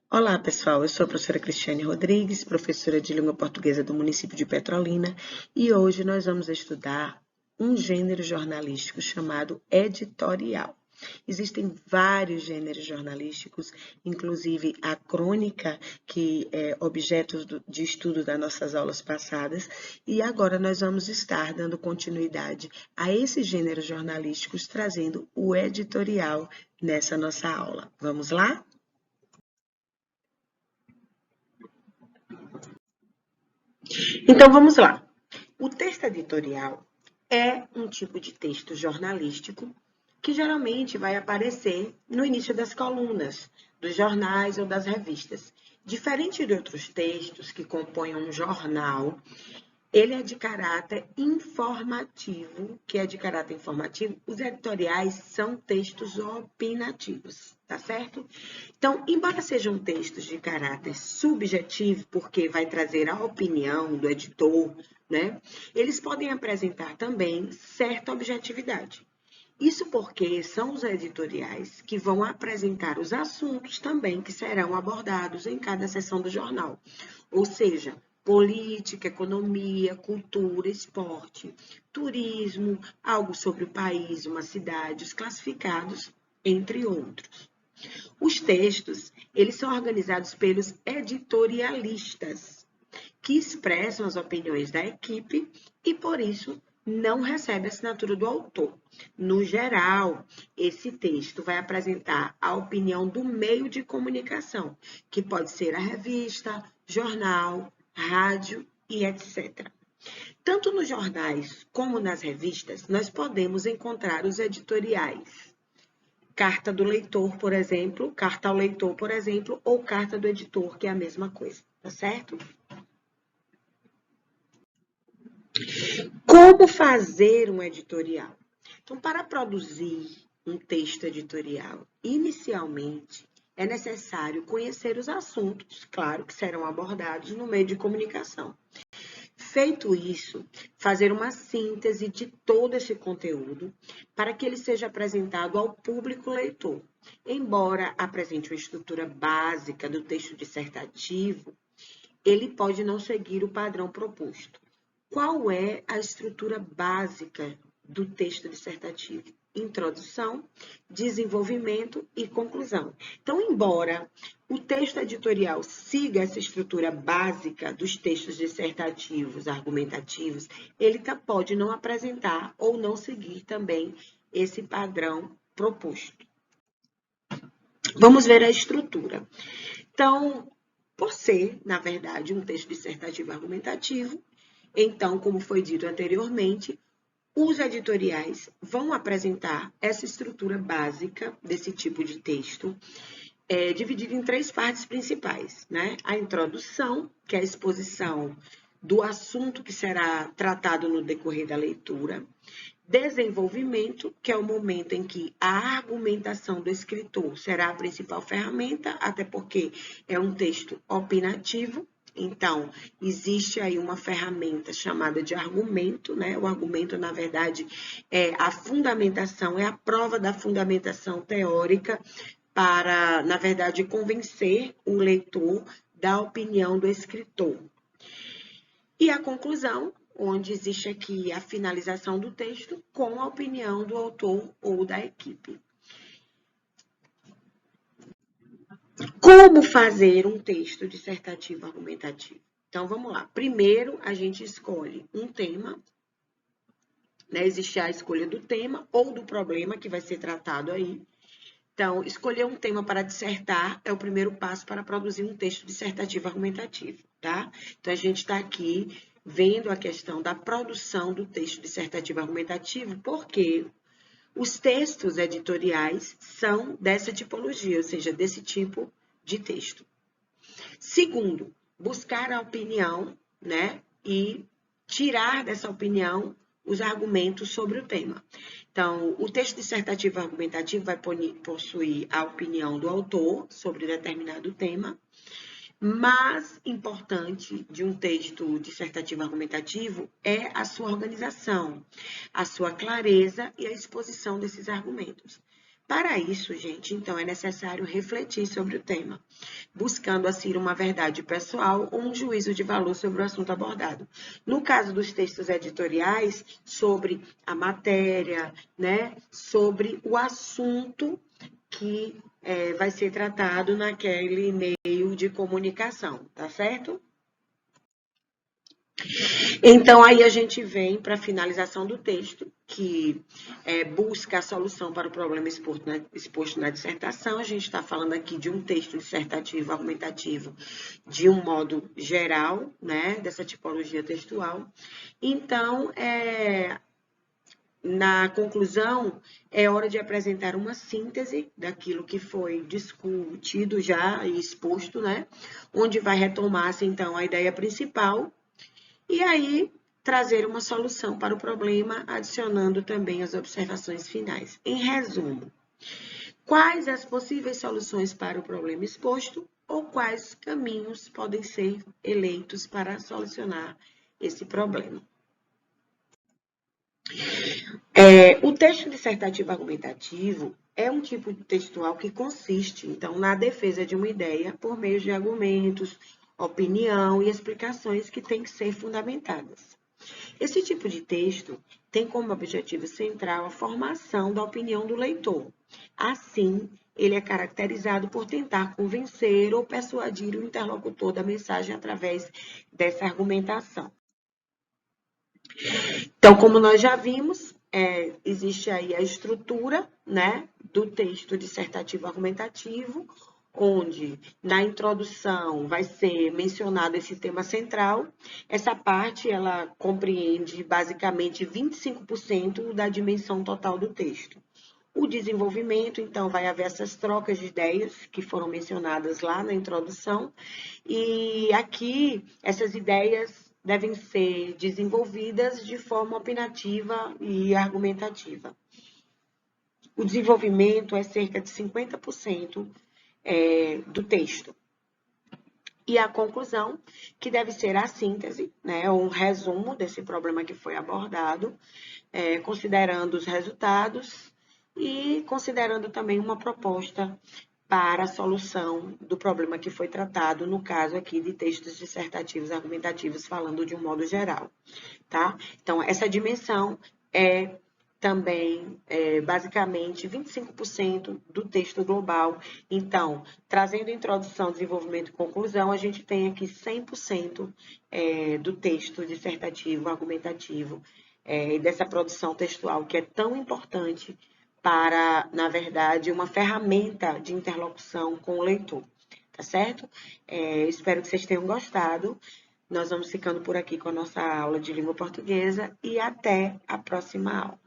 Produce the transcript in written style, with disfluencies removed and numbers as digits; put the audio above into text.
Olá, pessoal. Eu sou a professora Cristiane Rodrigues, professora de língua portuguesa do município de Petrolina, e hoje nós vamos estudar um gênero jornalístico chamado editorial. Existem vários gêneros jornalísticos, inclusive a crônica, que é objeto de estudo das nossas aulas passadas, e agora nós vamos estar dando continuidade a esses gêneros jornalísticos, trazendo o editorial nessa nossa aula. Vamos lá? Então vamos lá. O texto editorial é um tipo de texto jornalístico que geralmente vai aparecer no início das colunas dos jornais ou das revistas. Diferente de outros textos que compõem um jornal, ele é de caráter informativo, que é de caráter informativo. Os editoriais são textos opinativos, tá certo? Então, embora sejam textos de caráter subjetivo, porque vai trazer a opinião do editor, né? Eles podem apresentar também certa objetividade. Isso porque são os editoriais que vão apresentar os assuntos também que serão abordados em cada seção do jornal. Ou seja, política, economia, cultura, esporte, turismo, algo sobre o país, uma cidade, os classificados, entre outros. Os textos, eles são organizados pelos editorialistas, que expressam as opiniões da equipe e, por isso, não recebe a assinatura do autor. No geral, esse texto vai apresentar a opinião do meio de comunicação, que pode ser a revista, jornal, rádio e etc. Tanto nos jornais como nas revistas, nós podemos encontrar os editoriais. Carta do leitor, por exemplo, carta ao leitor, por exemplo, ou carta do editor, que é a mesma coisa, tá certo? Como fazer um editorial? Então, para produzir um texto editorial, inicialmente é necessário conhecer os assuntos, claro, que serão abordados no meio de comunicação. Feito isso, fazer uma síntese de todo esse conteúdo para que ele seja apresentado ao público leitor. Embora apresente uma estrutura básica do texto dissertativo, ele pode não seguir o padrão proposto. Qual é a estrutura básica do texto dissertativo? Introdução, desenvolvimento e conclusão. Então, embora o texto editorial siga essa estrutura básica dos textos dissertativos, argumentativos, ele pode não apresentar ou não seguir também esse padrão proposto. Vamos ver a estrutura. Então, por ser, na verdade, um texto dissertativo argumentativo, então, como foi dito anteriormente, os editoriais vão apresentar essa estrutura básica desse tipo de texto, dividido em três partes principais, né? A introdução, que é a exposição do assunto que será tratado no decorrer da leitura. Desenvolvimento, que é o momento em que a argumentação do escritor será a principal ferramenta, até porque é um texto opinativo. Então, existe aí uma ferramenta chamada de argumento, né? O argumento, na verdade, é a fundamentação, é a prova da fundamentação teórica para, na verdade, convencer o leitor da opinião do escritor. E a conclusão, onde existe aqui a finalização do texto com a opinião do autor ou da equipe. Como fazer um texto dissertativo argumentativo? Então, vamos lá. Primeiro, a gente escolhe um tema, né? Existe a escolha do tema ou do problema que vai ser tratado aí. Então, escolher um tema para dissertar é o primeiro passo para produzir um texto dissertativo argumentativo, tá? Então, a gente está aqui vendo a questão da produção do texto dissertativo argumentativo, porque os textos editoriais são dessa tipologia, ou seja, desse tipo de texto. Segundo, buscar a opinião, né? E tirar dessa opinião os argumentos sobre o tema. Então, o texto dissertativo argumentativo vai possuir a opinião do autor sobre determinado tema. Mais importante de um texto dissertativo argumentativo é a sua organização, a sua clareza e a exposição desses argumentos. Para isso, gente, então é necessário refletir sobre o tema, buscando assim uma verdade pessoal ou um juízo de valor sobre o assunto abordado. No caso dos textos editoriais, sobre a matéria, né, sobre o assunto que vai ser tratado naquele meio de comunicação, tá certo? Então, aí a gente vem para a finalização do texto, que busca a solução para o problema exposto na dissertação. A gente está falando aqui de um texto dissertativo, argumentativo, de um modo geral, né, dessa tipologia textual. Então, na conclusão, é hora de apresentar uma síntese daquilo que foi discutido já e exposto, né, onde vai retomar-se, então, a ideia principal e aí, trazer uma solução para o problema, adicionando também as observações finais. Em resumo, quais as possíveis soluções para o problema exposto ou quais caminhos podem ser eleitos para solucionar esse problema? O texto dissertativo argumentativo é um tipo de textual que consiste, então, na defesa de uma ideia por meio de argumentos, opinião e explicações que têm que ser fundamentadas. Esse tipo de texto tem como objetivo central a formação da opinião do leitor. Assim, ele é caracterizado por tentar convencer ou persuadir o interlocutor da mensagem através dessa argumentação. Então, como nós já vimos, existe aí a estrutura, né, do texto dissertativo argumentativo, onde na introdução vai ser mencionado esse tema central. Essa parte ela compreende basicamente 25% da dimensão total do texto. O desenvolvimento, então, vai haver essas trocas de ideias que foram mencionadas lá na introdução, e aqui essas ideias devem ser desenvolvidas de forma opinativa e argumentativa. O desenvolvimento é cerca de 50% do texto. E a conclusão, que deve ser a síntese, né, ou um resumo desse problema que foi abordado, considerando os resultados e considerando também uma proposta para a solução do problema que foi tratado, no caso aqui de textos dissertativos argumentativos, falando de um modo geral, tá? Então, essa dimensão é também, basicamente, 25% do texto global. Então, trazendo introdução, desenvolvimento e conclusão, a gente tem aqui 100% do texto dissertativo, argumentativo, e dessa produção textual que é tão importante para, na verdade, uma ferramenta de interlocução com o leitor, tá certo? Espero que vocês tenham gostado. Nós vamos ficando por aqui com a nossa aula de língua portuguesa e até a próxima aula.